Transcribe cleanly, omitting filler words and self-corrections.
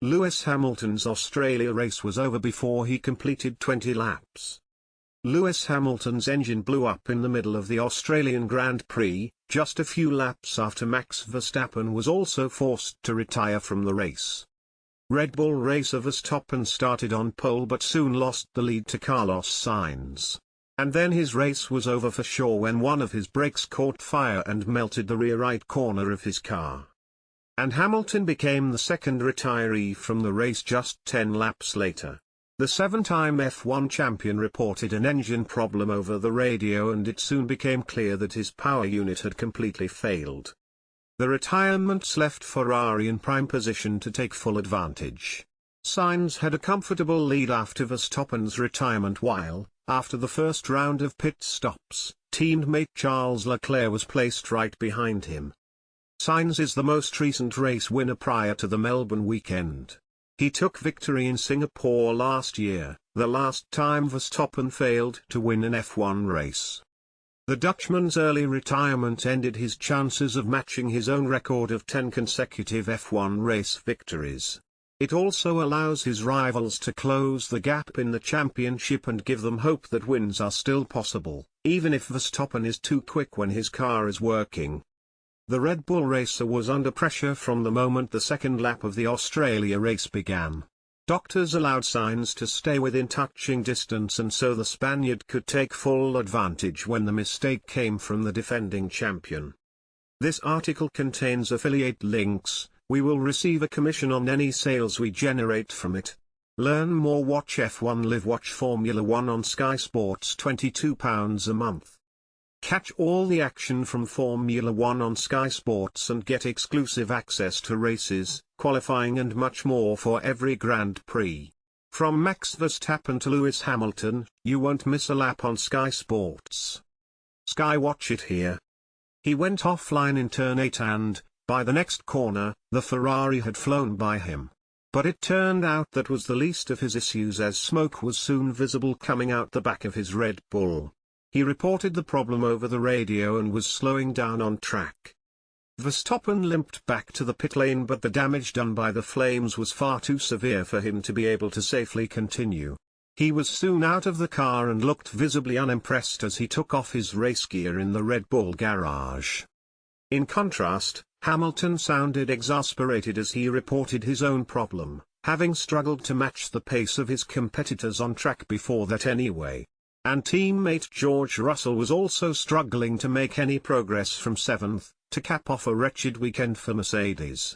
Lewis Hamilton's Australia race was over before he completed 20 laps. Lewis Hamilton's engine blew up in the middle of the Australian Grand Prix, just a few laps after Max Verstappen was also forced to retire from the race. Red Bull racer Verstappen started on pole but soon lost the lead to Carlos Sainz. And then his race was over for sure when one of his brakes caught fire and melted the rear right corner of his car. And Hamilton became the second retiree from the race just 10 laps later. The seven-time F1 champion reported an engine problem over the radio, and it soon became clear that his power unit had completely failed. The retirements left Ferrari in prime position to take full advantage. Sainz had a comfortable lead after Verstappen's retirement while, after the first round of pit stops, teammate Charles Leclerc was placed right behind him. Sainz is the most recent race winner prior to the Melbourne weekend. He took victory in Singapore last year, the last time Verstappen failed to win an F1 race. The Dutchman's early retirement ended his chances of matching his own record of 10 consecutive F1 race victories. It also allows his rivals to close the gap in the championship and give them hope that wins are still possible, even if Verstappen is too quick when his car is working. The Red Bull racer was under pressure from the moment the second lap of the Australia race began. Doctors allowed Sainz to stay within touching distance, and so the Spaniard could take full advantage when the mistake came from the defending champion. This article contains affiliate links. We will receive a commission on any sales we generate from it. Learn more. Watch F1 Live. Watch Formula 1 on Sky Sports. £22 a month. Catch all the action from Formula 1 on Sky Sports and get exclusive access to races, qualifying and much more for every Grand Prix. From Max Verstappen to Lewis Hamilton, you won't miss a lap on Sky Sports. Sky, watch it here. He went offline in turn 8 and, by the next corner, the Ferrari had flown by him. But it turned out that was the least of his issues, as smoke was soon visible coming out the back of his Red Bull. He reported the problem over the radio and was slowing down on track. Verstappen limped back to the pit lane, but the damage done by the flames was far too severe for him to be able to safely continue. He was soon out of the car and looked visibly unimpressed as he took off his race gear in the Red Bull garage. In contrast, Hamilton sounded exasperated as he reported his own problem, having struggled to match the pace of his competitors on track before that anyway. And teammate George Russell was also struggling to make any progress from 7th, to cap off a wretched weekend for Mercedes.